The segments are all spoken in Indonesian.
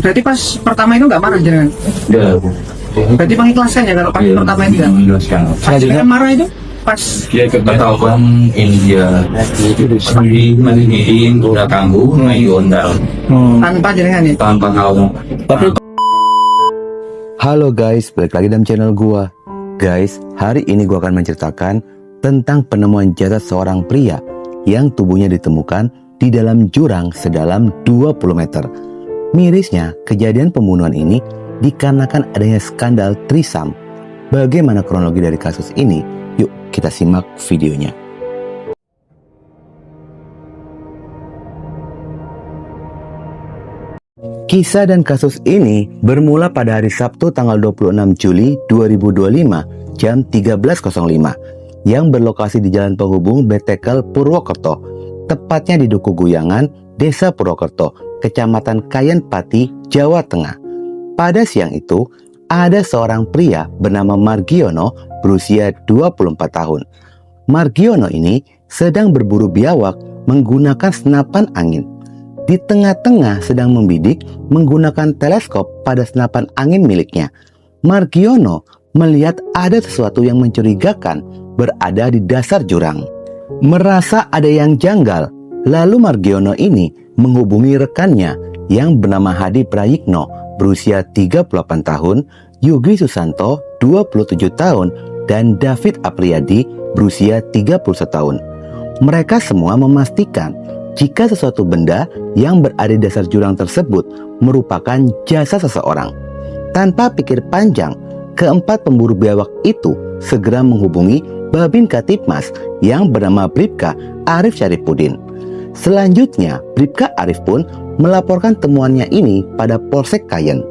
Berarti pas pertama itu nggak marah jangan? Udah. Berarti mengikhlaskan ya kalau pas pertama itu nggak? Menjelaskan. Selanjutnya marah itu pas Dia ketahuan ini dia sendiri maniin udah kambuh main gondal tanpa jenengan ya? tanpa tahu. Tapi Halo guys, balik lagi dalam channel gua. Guys, hari ini gua akan menceritakan tentang penemuan jasad seorang pria yang tubuhnya ditemukan di dalam jurang sedalam 20 meter. Mirisnya, kejadian pembunuhan ini dikarenakan adanya skandal trisam. Bagaimana kronologi dari kasus ini? Yuk kita simak videonya. Kisah dan kasus ini bermula pada hari Sabtu tanggal 26 Juli 2025 jam 13.05 yang berlokasi di Jalan Penghubung Betekel Purwokerto, tepatnya di Duku Guyangan, Desa Purwokerto, Kecamatan Kayen Pati, Jawa Tengah. Pada siang itu, ada seorang pria bernama Margiono berusia 24 tahun. Margiono ini sedang berburu biawak menggunakan senapan angin. Di tengah-tengah sedang membidik menggunakan teleskop pada senapan angin miliknya. Margiono melihat ada sesuatu yang mencurigakan berada di dasar jurang. Merasa ada yang janggal, lalu Margiono ini menghubungi rekannya yang bernama Hadi Prayitno berusia 38 tahun, Yugi Susanto 27 tahun, dan David Apriyadi berusia 31 tahun. Mereka semua memastikan jika sesuatu benda yang berada di dasar jurang tersebut merupakan jasad seseorang. Tanpa pikir panjang, keempat pemburu biawak itu segera menghubungi Babin Katipmas yang bernama Bribka Arif Syarifudin. Selanjutnya, Bribka Arif pun melaporkan temuannya ini pada Polsek Kayen.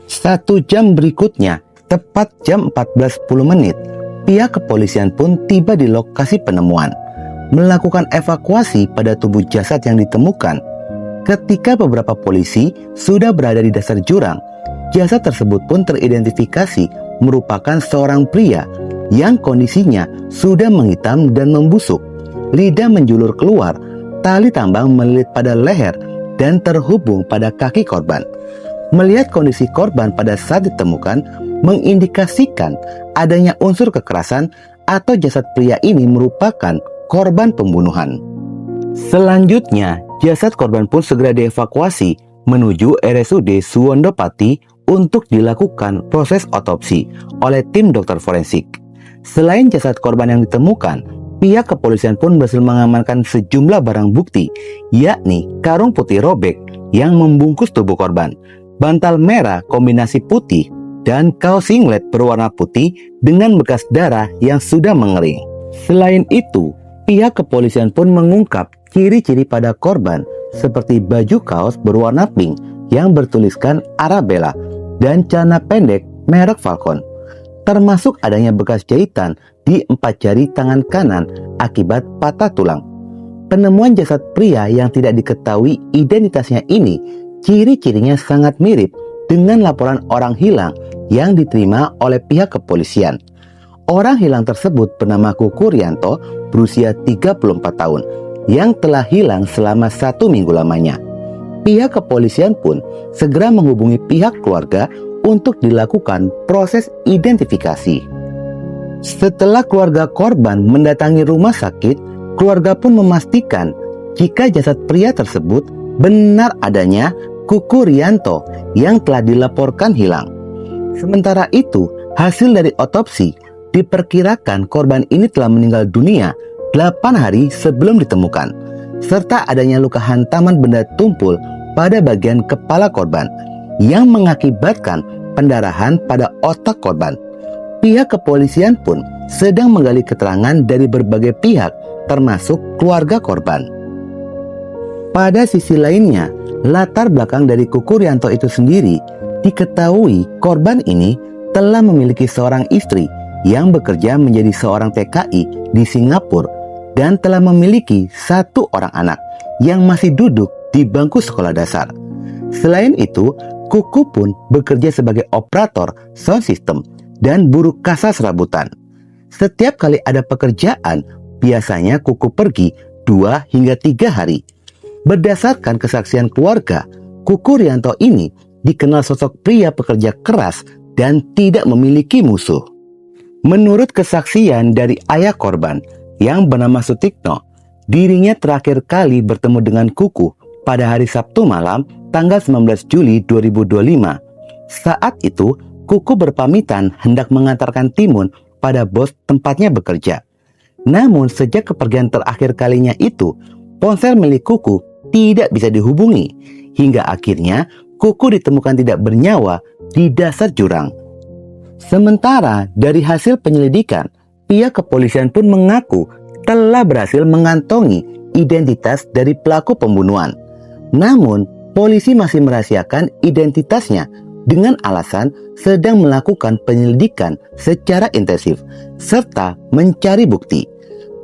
1 jam berikutnya, tepat jam 14.10, pihak kepolisian pun tiba di lokasi penemuan, melakukan evakuasi pada tubuh jasad yang ditemukan. Ketika beberapa polisi sudah berada di dasar jurang, jasad tersebut pun teridentifikasi merupakan seorang pria yang kondisinya sudah menghitam dan membusuk. Lidah menjulur keluar, tali tambang melilit pada leher dan terhubung pada kaki korban. Melihat kondisi korban pada saat ditemukan mengindikasikan adanya unsur kekerasan atau jasad pria ini merupakan korban pembunuhan. Selanjutnya, jasad korban pun segera dievakuasi menuju RSUD Suwondopati untuk dilakukan proses otopsi oleh tim dokter forensik. Selain jasad korban yang ditemukan, pihak kepolisian pun berhasil mengamankan sejumlah barang bukti, yakni karung putih robek yang membungkus tubuh korban, bantal merah kombinasi putih, dan kaos singlet berwarna putih dengan bekas darah yang sudah mengering. Selain itu, pihak kepolisian pun mengungkap ciri-ciri pada korban seperti baju kaos berwarna pink yang bertuliskan Arabella dan celana pendek merek Falcon, termasuk adanya bekas jahitan di 4 jari tangan kanan akibat patah tulang. Penemuan jasad pria yang tidak diketahui identitasnya ini ciri-cirinya sangat mirip dengan laporan orang hilang yang diterima oleh pihak kepolisian. Orang hilang tersebut bernama Kuku Rianto berusia 34 tahun yang telah hilang selama 1 minggu lamanya. Pihak kepolisian pun segera menghubungi pihak keluarga untuk dilakukan proses identifikasi. Setelah keluarga korban mendatangi rumah sakit, keluarga pun memastikan jika jasad pria tersebut benar adanya Kuku Rianto yang telah dilaporkan hilang. Sementara itu, hasil dari otopsi diperkirakan korban ini telah meninggal dunia 8 hari sebelum ditemukan, serta adanya luka hantaman benda tumpul pada bagian kepala korban yang mengakibatkan pendarahan pada otak korban. Pihak kepolisian pun sedang menggali keterangan dari berbagai pihak, termasuk keluarga korban. Pada sisi lainnya, latar belakang dari Kuku Rianto itu sendiri diketahui korban ini telah memiliki seorang istri yang bekerja menjadi seorang TKI di Singapura dan telah memiliki 1 orang anak yang masih duduk di bangku sekolah dasar. Selain itu, Kuku pun bekerja sebagai operator sound system dan buruh kasa serabutan. Setiap kali ada pekerjaan, biasanya Kuku pergi 2 hingga 3 hari. Berdasarkan kesaksian keluarga, Kuku Rianto ini dikenal sosok pria pekerja keras dan tidak memiliki musuh. Menurut kesaksian dari ayah korban yang bernama Sutikno, dirinya terakhir kali bertemu dengan Kuku pada hari Sabtu malam tanggal 19 Juli 2025. Saat itu, Kuku berpamitan hendak mengantarkan timun pada bos tempatnya bekerja. Namun sejak kepergian terakhir kalinya itu, ponsel milik Kuku tidak bisa dihubungi, hingga akhirnya Kuku ditemukan tidak bernyawa di dasar jurang. Sementara dari hasil penyelidikan, pihak kepolisian pun mengaku telah berhasil mengantongi identitas dari pelaku pembunuhan. Namun, polisi masih merahasiakan identitasnya dengan alasan sedang melakukan penyelidikan secara intensif serta mencari bukti.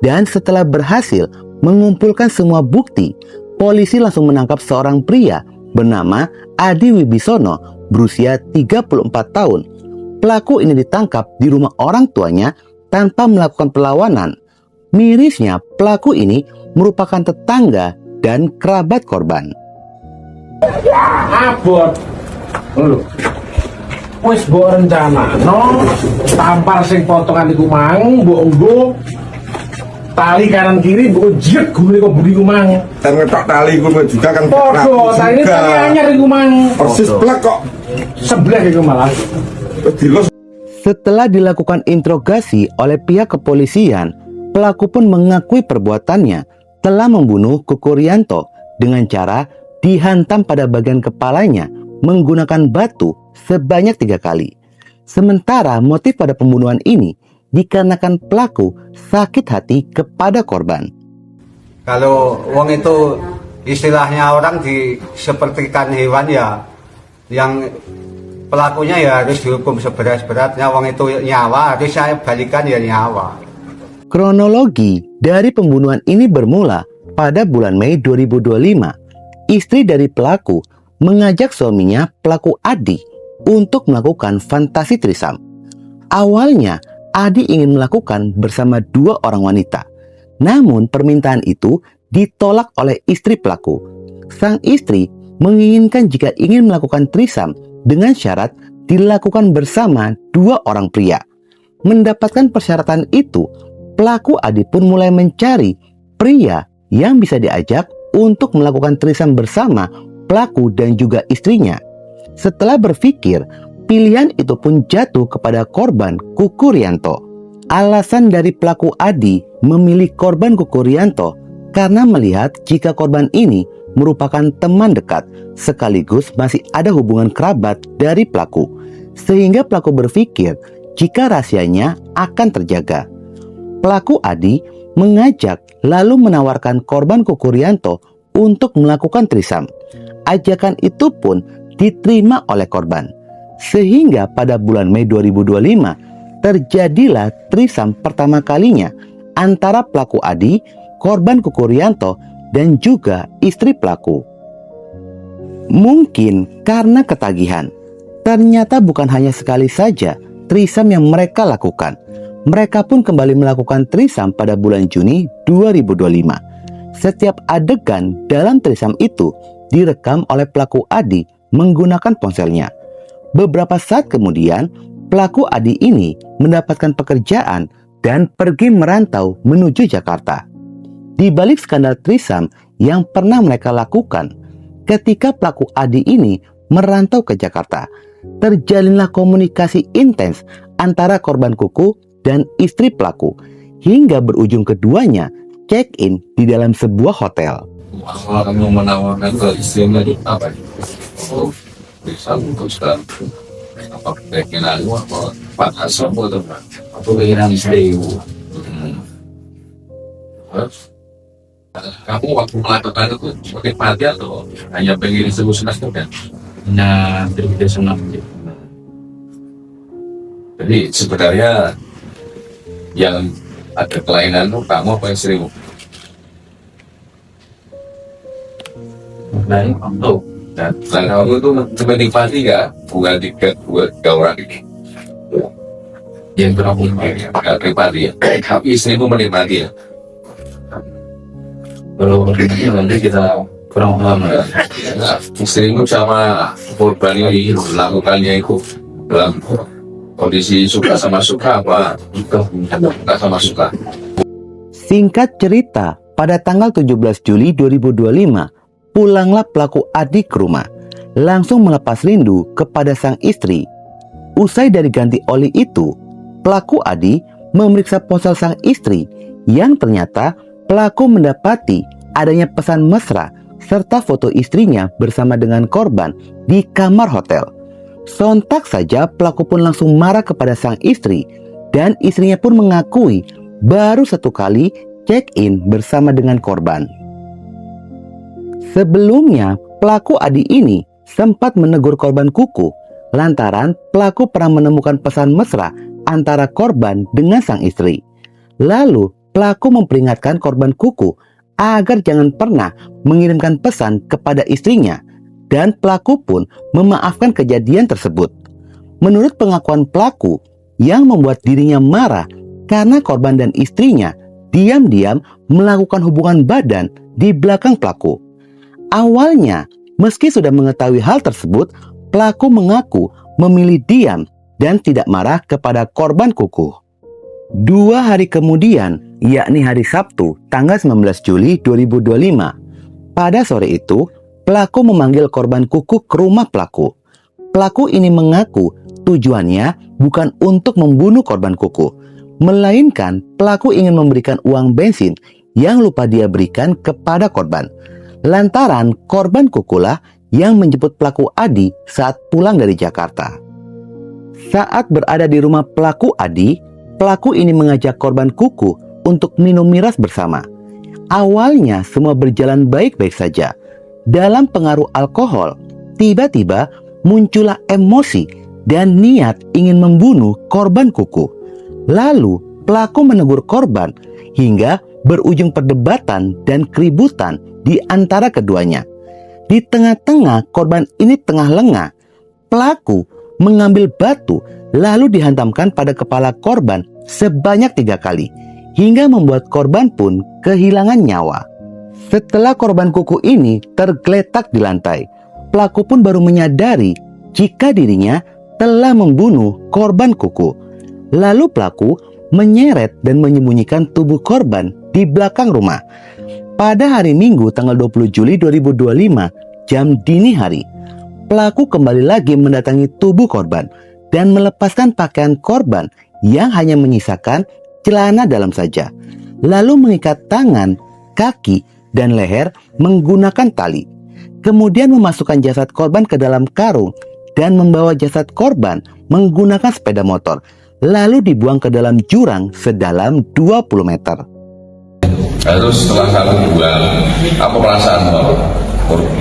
Dan setelah berhasil mengumpulkan semua bukti, polisi langsung menangkap seorang pria bernama Adi Wibisono berusia 34 tahun. Pelaku ini ditangkap di rumah orang tuanya tanpa melakukan perlawanan. Mirisnya, pelaku ini merupakan tetangga dan kerabat korban. Abot lho wis mbok rencanano tampar sing potongan iku mang mbok nggo tali kanan kiri mbok jek gule kok budi ku mang Dan ngetok tali gue juga kan podo tali tali anyar iku mang persis plek kok. sebelah iku malah Terus dilus Setelah dilakukan interogasi oleh pihak kepolisian, pelaku pun mengakui perbuatannya telah membunuh Kuku Rianto dengan cara dihantam pada bagian kepalanya menggunakan batu sebanyak 3 kali. Sementara motif pada pembunuhan ini dikarenakan pelaku sakit hati kepada korban. Kalau wong itu istilahnya orang sepertikan hewan ya, yang pelakunya ya harus dihukum seberat-beratnya. Wong itu nyawa harus saya balikan ya nyawa. Kronologi dari pembunuhan ini bermula pada bulan Mei 2025. Istri dari pelaku mengajak suaminya, pelaku Adi, untuk melakukan fantasi trisam. Awalnya, Adi ingin melakukan bersama 2 orang wanita. Namun permintaan itu ditolak oleh istri pelaku. Sang istri menginginkan jika ingin melakukan trisam dengan syarat dilakukan bersama 2 orang pria. Mendapatkan persyaratan itu, pelaku Adi pun mulai mencari pria yang bisa diajak untuk melakukan trisam bersama pelaku dan juga istrinya. Setelah berpikir, pilihan itu pun jatuh kepada korban Kuku Rianto. Alasan dari pelaku Adi memilih korban Kuku Rianto karena melihat jika korban ini merupakan teman dekat sekaligus masih ada hubungan kerabat dari pelaku, sehingga pelaku berpikir jika rahasianya akan terjaga. Pelaku Adi mengajak lalu menawarkan korban Kuku Rianto untuk melakukan trisam. Ajakan itu pun diterima oleh korban, sehingga pada bulan Mei 2025 terjadilah trisam pertama kalinya antara pelaku Adi, korban Kuku Rianto, dan juga istri pelaku. Mungkin karena ketagihan, ternyata bukan hanya sekali saja trisam yang mereka lakukan. Mereka pun kembali melakukan trisam pada bulan Juni 2025. Setiap adegan dalam trisam itu direkam oleh pelaku Adi menggunakan ponselnya. Beberapa saat kemudian, pelaku Adi ini mendapatkan pekerjaan dan pergi merantau menuju Jakarta. Di balik skandal trisam yang pernah mereka lakukan, ketika pelaku Adi ini merantau ke Jakarta, terjalinlah komunikasi intens antara korban Kuku dan istri pelaku, hingga berujung keduanya check-in di dalam sebuah hotel. Awal kamu menawarkan ke istrinya itu apa? Oh, bisa untuk sekarang. Apa keinginan lu apa? Pak Hasan atau apa keinginan istri? Kamu waktu melakukan itu sebagai mati atau hanya pengen disebut senang kan? Nah, berbeda senang. Jadi sebenarnya yang ada kelainan itu kamu apa istrimu? Baik, oh, Nah, selain kamu itu menikmati nggak bukan tiket buat orang ini? yang berapa? Nggak menikmati ya. Tapi istrimu menikmati ya. Kalau nanti kita kurang paham ya. Nah, istrimu sama korban ini melakukannya itu dalam kondisi suka sama suka apa suka sama suka. Singkat cerita, pada tanggal 17 Juli 2025, pulanglah pelaku Adi ke rumah, langsung melepas rindu kepada sang istri. Usai dari ganti oli itu, pelaku Adi memeriksa ponsel sang istri yang ternyata pelaku mendapati adanya pesan mesra serta foto istrinya bersama dengan korban di kamar hotel. Sontak saja pelaku pun langsung marah kepada sang istri dan istrinya pun mengakui baru 1 kali check-in bersama dengan korban. Sebelumnya, pelaku Adi ini sempat menegur korban Kuku lantaran pelaku pernah menemukan pesan mesra antara korban dengan sang istri. Lalu, pelaku memperingatkan korban Kuku agar jangan pernah mengirimkan pesan kepada istrinya dan pelaku pun memaafkan kejadian tersebut. Menurut pengakuan pelaku yang membuat dirinya marah karena korban dan istrinya diam-diam melakukan hubungan badan di belakang pelaku. Awalnya, meski sudah mengetahui hal tersebut, pelaku mengaku memilih diam dan tidak marah kepada korban Kuku. 2 hari kemudian, yakni hari Sabtu, tanggal 19 Juli 2025. Pada sore itu, pelaku memanggil korban Kuku ke rumah pelaku. Pelaku ini mengaku tujuannya bukan untuk membunuh korban Kuku, melainkan pelaku ingin memberikan uang bensin yang lupa dia berikan kepada korban. Lantaran korban Kukulah yang menjemput pelaku Adi saat pulang dari Jakarta. Saat berada di rumah pelaku Adi, pelaku ini mengajak korban Kuku untuk minum miras bersama. Awalnya semua berjalan baik-baik saja. Dalam pengaruh alkohol, tiba-tiba muncullah emosi dan niat ingin membunuh korban Kuku. Lalu pelaku menegur korban hingga berujung perdebatan dan keributan di antara keduanya. Di tengah-tengah korban ini tengah lengah, pelaku mengambil batu lalu dihantamkan pada kepala korban sebanyak 3 kali hingga membuat korban pun kehilangan nyawa. Setelah korban Kuku ini tergeletak di lantai, pelaku pun baru menyadari jika dirinya telah membunuh korban Kuku. Lalu pelaku menyeret dan menyembunyikan tubuh korban di belakang rumah. Pada hari Minggu tanggal 20 Juli 2025 jam dini hari, pelaku kembali lagi mendatangi tubuh korban dan melepaskan pakaian korban yang hanya menyisakan celana dalam saja. Lalu mengikat tangan, kaki, dan leher menggunakan tali. Kemudian memasukkan jasad korban ke dalam karung dan membawa jasad korban menggunakan sepeda motor, lalu dibuang ke dalam jurang sedalam 20 meter. Lalu setelah kamu buang, apa perasaan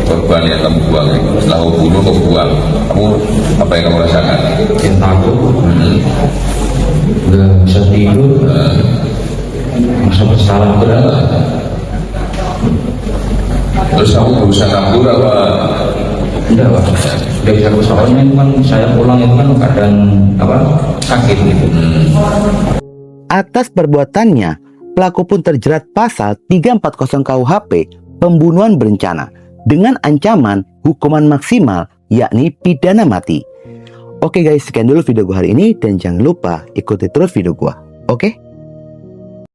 korban yang kamu buang? Setelah kamu bunuh, kamu buang, apa yang kamu rasakan? Yang takut, nggak bisa tidur, masa bersalah berat. Terus kamu berusaha kabur apa? Enggak, Pak. Udah bisa soalnya itu kan saya pulang itu kan keadaan sakit gitu. Atas perbuatannya, pelaku pun terjerat pasal 340 KUHP pembunuhan berencana dengan ancaman hukuman maksimal yakni pidana mati. Oke guys, sekian dulu video gua hari ini dan jangan lupa ikuti terus video gua. Oke?